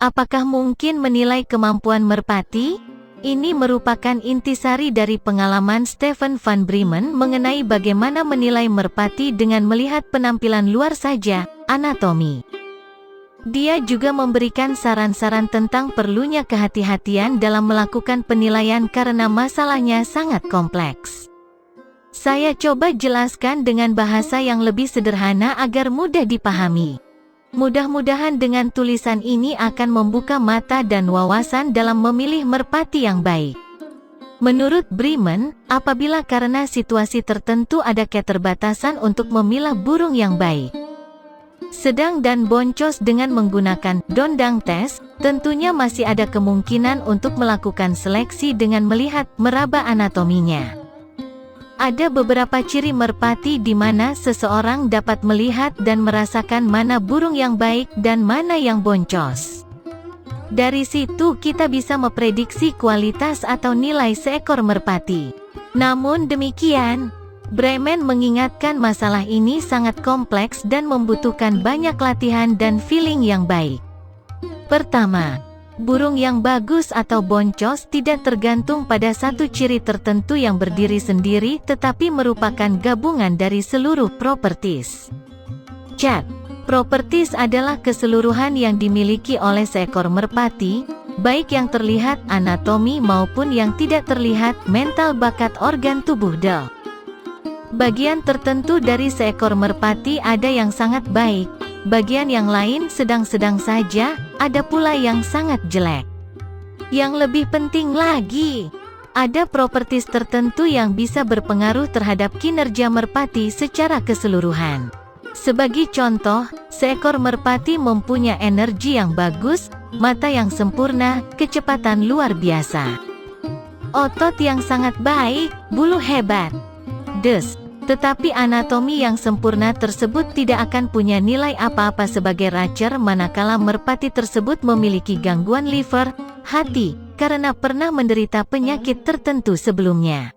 Apakah mungkin menilai kemampuan merpati? Ini merupakan intisari dari pengalaman Stephen van Bremen mengenai bagaimana menilai merpati dengan melihat penampilan luar saja, anatomi. Dia juga memberikan saran-saran tentang perlunya kehati-hatian dalam melakukan penilaian karena masalahnya sangat kompleks. Saya coba jelaskan dengan bahasa yang lebih sederhana agar mudah dipahami. Mudah-mudahan dengan tulisan ini akan membuka mata dan wawasan dalam memilih merpati yang baik. Menurut Bremen, apabila karena situasi tertentu ada keterbatasan untuk memilah burung yang baik, sedang dan boncos dengan menggunakan dondang tes, tentunya masih ada kemungkinan untuk melakukan seleksi dengan melihat meraba anatominya. Ada beberapa ciri merpati di mana seseorang dapat melihat dan merasakan mana burung yang baik dan mana yang boncos. Dari situ kita bisa memprediksi kualitas atau nilai seekor merpati. Namun demikian, Bremen mengingatkan masalah ini sangat kompleks dan membutuhkan banyak latihan dan feeling yang baik. Pertama, burung yang bagus atau boncos tidak tergantung pada satu ciri tertentu yang berdiri sendiri tetapi merupakan gabungan dari seluruh properties. Cat. Properties adalah keseluruhan yang dimiliki oleh seekor merpati, baik yang terlihat anatomi maupun yang tidak terlihat mental bakat organ tubuh del. Bagian tertentu dari seekor merpati ada yang sangat baik, bagian yang lain sedang-sedang saja, ada pula yang sangat jelek. Yang lebih penting lagi, ada properties tertentu yang bisa berpengaruh terhadap kinerja merpati secara keseluruhan. Sebagai contoh, seekor merpati mempunyai energi yang bagus, mata yang sempurna, kecepatan luar biasa, otot yang sangat baik, bulu hebat. Tetapi anatomi yang sempurna tersebut tidak akan punya nilai apa-apa sebagai racer manakala merpati tersebut memiliki gangguan liver, hati, karena pernah menderita penyakit tertentu sebelumnya.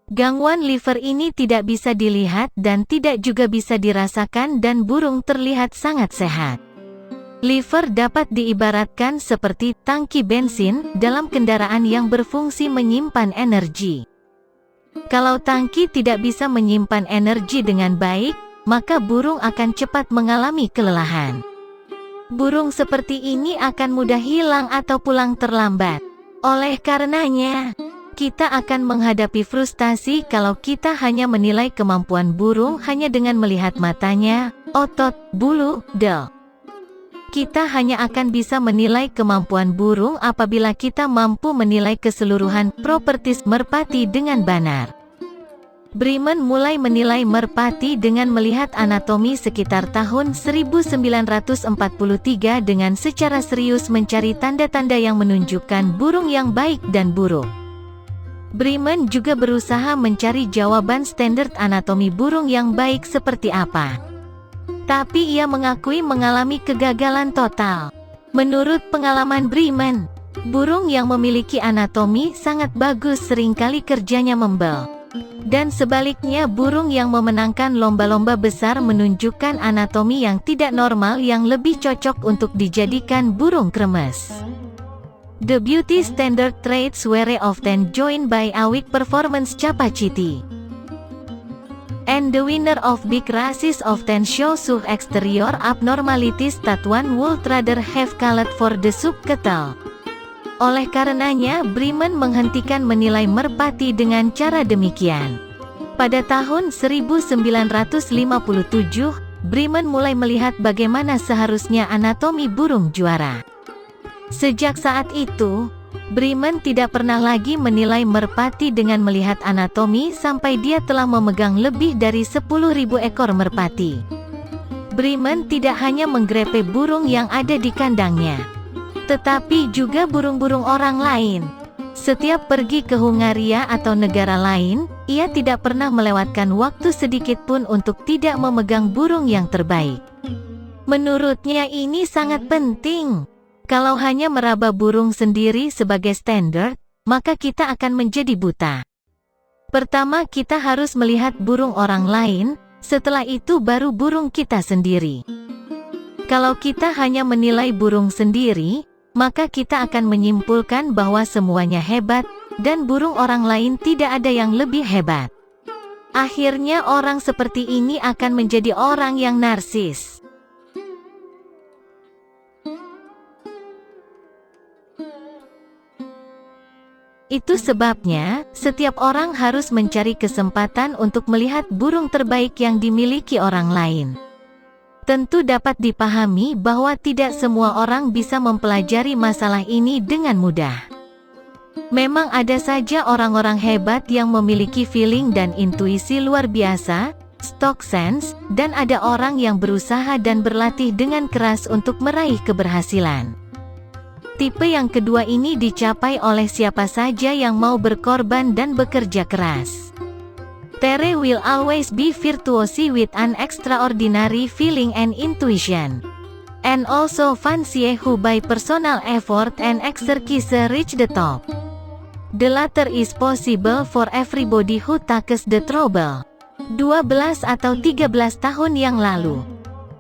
Gangguan liver ini tidak bisa dilihat dan tidak juga bisa dirasakan dan burung terlihat sangat sehat. Liver dapat diibaratkan seperti tangki bensin dalam kendaraan yang berfungsi menyimpan energi. Kalau tangki tidak bisa menyimpan energi dengan baik, maka burung akan cepat mengalami kelelahan. Burung seperti ini akan mudah hilang atau pulang terlambat. Oleh karenanya, kita akan menghadapi frustasi kalau kita hanya menilai kemampuan burung hanya dengan melihat matanya, otot, bulu, del. Kita hanya akan bisa menilai kemampuan burung apabila kita mampu menilai keseluruhan properties merpati dengan benar. Bremen mulai menilai merpati dengan melihat anatomi sekitar tahun 1943 dengan secara serius mencari tanda-tanda yang menunjukkan burung yang baik dan buruk. Bremen juga berusaha mencari jawaban standar anatomi burung yang baik seperti apa. Tapi ia mengakui mengalami kegagalan total. Menurut pengalaman Bremen, burung yang memiliki anatomi sangat bagus seringkali kerjanya membel. Dan sebaliknya burung yang memenangkan lomba-lomba besar menunjukkan anatomi yang tidak normal yang lebih cocok untuk dijadikan burung kremes. The beauty standard traits were often joined by a weak performance capacity. And the winner of big races often show some exterior abnormalities that one would rather have called for the subtle. Oleh karenanya, Bremen menghentikan menilai merpati dengan cara demikian. Pada tahun 1957, Bremen mulai melihat bagaimana seharusnya anatomi burung juara. Sejak saat itu, Bremen tidak pernah lagi menilai merpati dengan melihat anatomi sampai dia telah memegang lebih dari 10.000 ekor merpati. Bremen tidak hanya menggrepe burung yang ada di kandangnya, tetapi juga burung-burung orang lain. Setiap pergi ke Hungaria atau negara lain, ia tidak pernah melewatkan waktu sedikit pun untuk tidak memegang burung yang terbaik. Menurutnya ini sangat penting. Kalau hanya meraba burung sendiri sebagai standar, maka kita akan menjadi buta. Pertama kita harus melihat burung orang lain, setelah itu baru burung kita sendiri. Kalau kita hanya menilai burung sendiri, maka kita akan menyimpulkan bahwa semuanya hebat, dan burung orang lain tidak ada yang lebih hebat. Akhirnya orang seperti ini akan menjadi orang yang narsis. Itu sebabnya, setiap orang harus mencari kesempatan untuk melihat burung terbaik yang dimiliki orang lain. Tentu dapat dipahami bahwa tidak semua orang bisa mempelajari masalah ini dengan mudah. Memang ada saja orang-orang hebat yang memiliki feeling dan intuisi luar biasa, stock sense, dan ada orang yang berusaha dan berlatih dengan keras untuk meraih keberhasilan. Tipe yang kedua ini dicapai oleh siapa saja yang mau berkorban dan bekerja keras. Tere will always be virtuosi with an extraordinary feeling and intuition. And also Fancy who by personal effort and exercise reach the top. The latter is possible for everybody who takes the trouble. 12 atau 13 tahun yang lalu,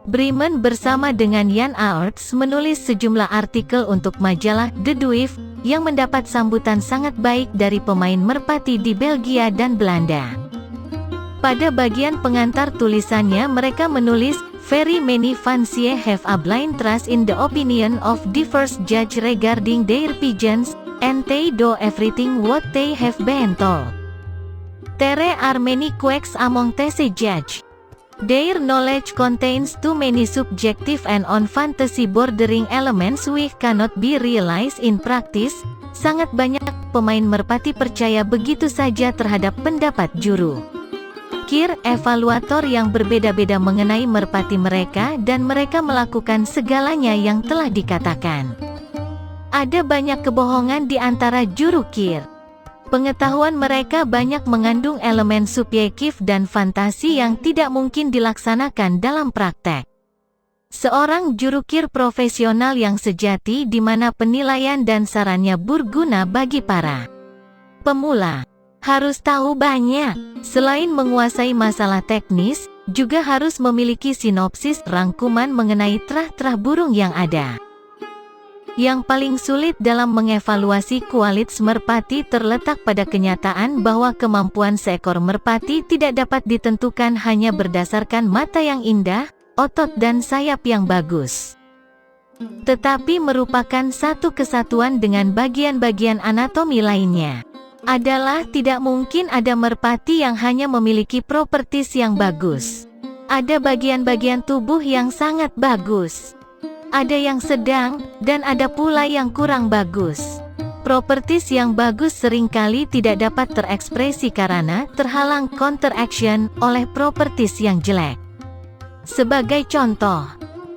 Bremen bersama dengan Jan Aerts menulis sejumlah artikel untuk majalah The Duif, yang mendapat sambutan sangat baik dari pemain merpati di Belgia dan Belanda. Pada bagian pengantar tulisannya mereka menulis, "Very many fanciers have a blind trust in the opinion of diverse judges regarding their pigeons, and they do everything what they have been told. There are many quacks among these judges. Their knowledge contains too many subjective and on-fantasy bordering elements which cannot be realized in practice." Sangat banyak pemain merpati percaya begitu saja terhadap pendapat juru Kir, evaluator yang berbeda-beda mengenai merpati mereka, dan mereka melakukan segalanya yang telah dikatakan. Ada banyak kebohongan di antara juru Kir. Pengetahuan mereka banyak mengandung elemen subjektif dan fantasi yang tidak mungkin dilaksanakan dalam praktek. Seorang juru Kir profesional yang sejati di mana penilaian dan sarannya berguna bagi para pemula. Harus tahu banyak. Selain menguasai masalah teknis, juga harus memiliki sinopsis rangkuman mengenai terah-terah burung yang ada. Yang paling sulit dalam mengevaluasi kualitas merpati terletak pada kenyataan bahwa kemampuan seekor merpati tidak dapat ditentukan hanya berdasarkan mata yang indah, otot dan sayap yang bagus, tetapi merupakan satu kesatuan dengan bagian-bagian anatomi lainnya. Adalah tidak mungkin ada merpati yang hanya memiliki propertis yang bagus. Ada bagian-bagian tubuh yang sangat bagus, ada yang sedang, dan ada pula yang kurang bagus. Propertis yang bagus seringkali tidak dapat terekspresi karena terhalang counteraction oleh propertis yang jelek. Sebagai contoh,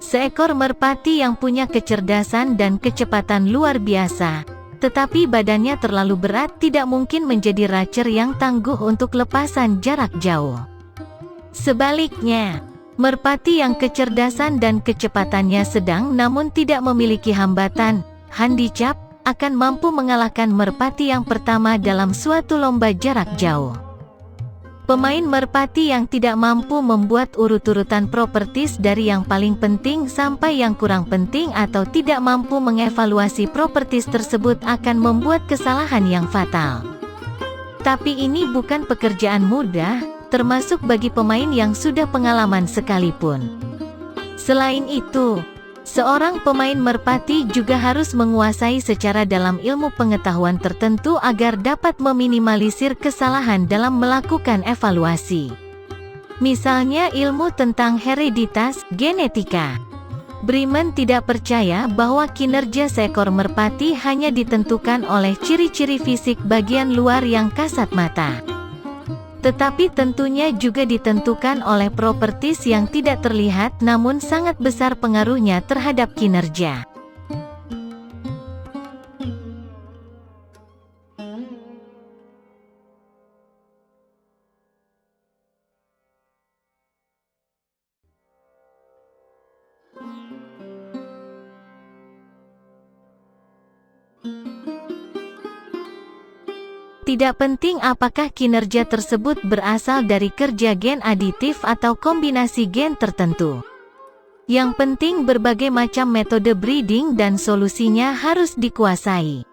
seekor merpati yang punya kecerdasan dan kecepatan luar biasa, tetapi badannya terlalu berat tidak mungkin menjadi racer yang tangguh untuk lepasan jarak jauh. Sebaliknya, merpati yang kecerdasan dan kecepatannya sedang namun tidak memiliki hambatan, handicap, akan mampu mengalahkan merpati yang pertama dalam suatu lomba jarak jauh. Pemain merpati yang tidak mampu membuat urut-urutan propertis dari yang paling penting sampai yang kurang penting atau tidak mampu mengevaluasi propertis tersebut akan membuat kesalahan yang fatal. Tapi ini bukan pekerjaan mudah, termasuk bagi pemain yang sudah pengalaman sekalipun. Selain itu, seorang pemain merpati juga harus menguasai secara dalam ilmu pengetahuan tertentu agar dapat meminimalisir kesalahan dalam melakukan evaluasi. Misalnya ilmu tentang hereditas, genetika. Bremen tidak percaya bahwa kinerja seekor merpati hanya ditentukan oleh ciri-ciri fisik bagian luar yang kasat mata, tetapi tentunya juga ditentukan oleh propertis yang tidak terlihat namun sangat besar pengaruhnya terhadap kinerja. Tidak penting apakah kinerja tersebut berasal dari kerja gen aditif atau kombinasi gen tertentu. Yang penting berbagai macam metode breeding dan solusinya harus dikuasai.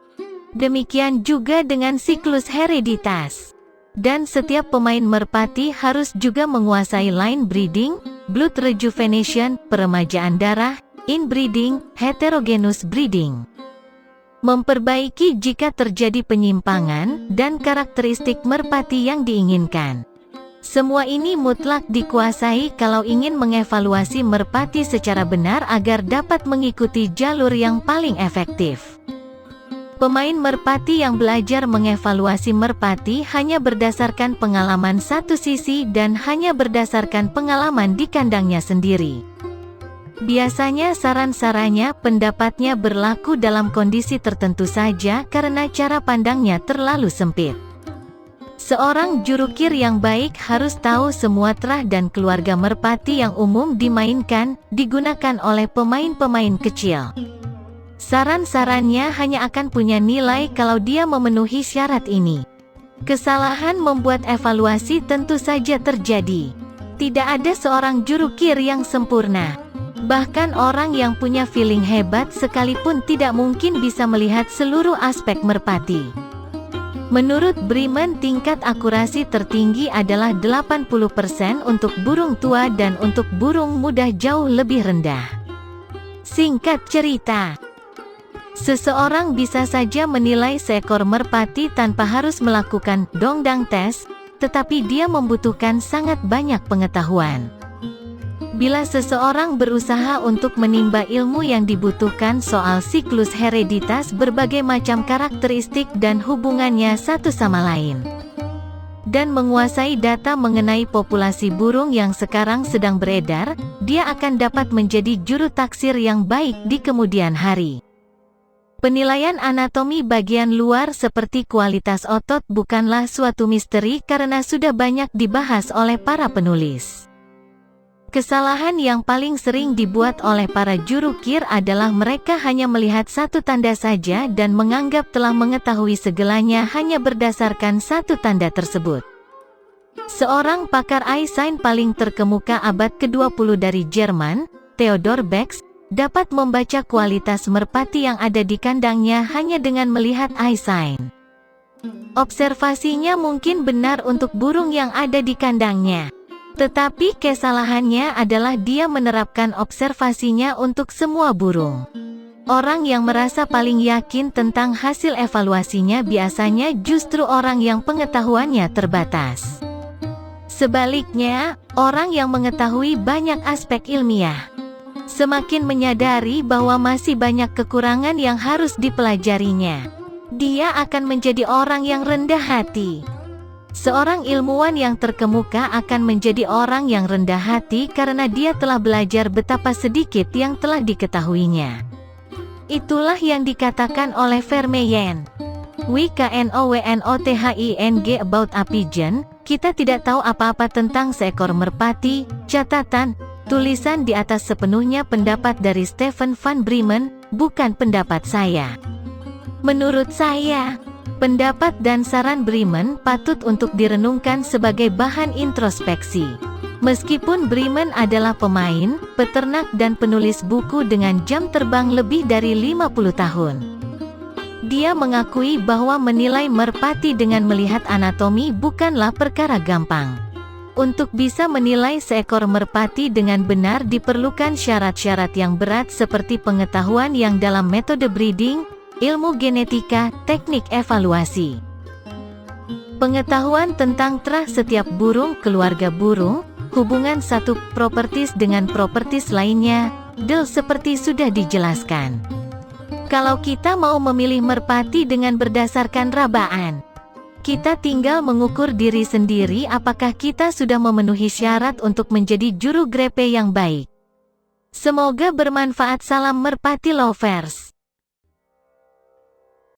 Demikian juga dengan siklus hereditas. Dan setiap pemain merpati harus juga menguasai line breeding, blood rejuvenation, peremajaan darah, inbreeding, heterogeneous breeding. Memperbaiki jika terjadi penyimpangan, dan karakteristik merpati yang diinginkan. Semua ini mutlak dikuasai kalau ingin mengevaluasi merpati secara benar agar dapat mengikuti jalur yang paling efektif. Pemain merpati yang belajar mengevaluasi merpati hanya berdasarkan pengalaman satu sisi dan hanya berdasarkan pengalaman di kandangnya sendiri. Biasanya saran-sarannya pendapatnya berlaku dalam kondisi tertentu saja karena cara pandangnya terlalu sempit. Seorang jurukir yang baik harus tahu semua terah dan keluarga merpati yang umum digunakan oleh pemain-pemain kecil. Saran-sarannya hanya akan punya nilai kalau dia memenuhi syarat ini. Kesalahan membuat evaluasi tentu saja terjadi. Tidak ada seorang jurukir yang sempurna. Bahkan orang yang punya feeling hebat sekalipun tidak mungkin bisa melihat seluruh aspek merpati. Menurut Bremen, tingkat akurasi tertinggi adalah 80% untuk burung tua dan untuk burung muda jauh lebih rendah. Singkat cerita, seseorang bisa saja menilai seekor merpati tanpa harus melakukan dongdang tes, tetapi dia membutuhkan sangat banyak pengetahuan. Bila seseorang berusaha untuk menimba ilmu yang dibutuhkan soal siklus hereditas berbagai macam karakteristik dan hubungannya satu sama lain, dan menguasai data mengenai populasi burung yang sekarang sedang beredar, dia akan dapat menjadi juru taksir yang baik di kemudian hari. Penilaian anatomi bagian luar seperti kualitas otot bukanlah suatu misteri karena sudah banyak dibahas oleh para penulis. Kesalahan yang paling sering dibuat oleh para jurukir adalah mereka hanya melihat satu tanda saja dan menganggap telah mengetahui segalanya hanya berdasarkan satu tanda tersebut. Seorang pakar eye sign paling terkemuka abad ke-20 dari Jerman, Theodor Becks, dapat membaca kualitas merpati yang ada di kandangnya hanya dengan melihat eye sign. Observasinya mungkin benar untuk burung yang ada di kandangnya. Tetapi kesalahannya adalah dia menerapkan observasinya untuk semua burung. Orang yang merasa paling yakin tentang hasil evaluasinya biasanya justru orang yang pengetahuannya terbatas. Sebaliknya, orang yang mengetahui banyak aspek ilmiah semakin menyadari bahwa masih banyak kekurangan yang harus dipelajarinya. Dia akan menjadi orang yang rendah hati. Seorang ilmuwan yang terkemuka akan menjadi orang yang rendah hati karena dia telah belajar betapa sedikit yang telah diketahuinya. Itulah yang dikatakan oleh Vermeyen. WKNOWNOTHING about a pigeon, kita tidak tahu apa-apa tentang seekor merpati. Catatan, tulisan di atas sepenuhnya pendapat dari Stefan van Bremen, bukan pendapat saya. Menurut saya, pendapat dan saran Bremen patut untuk direnungkan sebagai bahan introspeksi. Meskipun Bremen adalah pemain, peternak dan penulis buku dengan jam terbang lebih dari 50 tahun. Dia mengakui bahwa menilai merpati dengan melihat anatomi bukanlah perkara gampang. Untuk bisa menilai seekor merpati dengan benar diperlukan syarat-syarat yang berat seperti pengetahuan yang dalam metode breeding, ilmu genetika, teknik evaluasi, pengetahuan tentang terah setiap burung, keluarga burung, hubungan satu properties dengan properties lainnya, seperti sudah dijelaskan. Kalau kita mau memilih merpati dengan berdasarkan rabaan, kita tinggal mengukur diri sendiri apakah kita sudah memenuhi syarat untuk menjadi juru grepe yang baik. Semoga bermanfaat. Salam merpati lovers.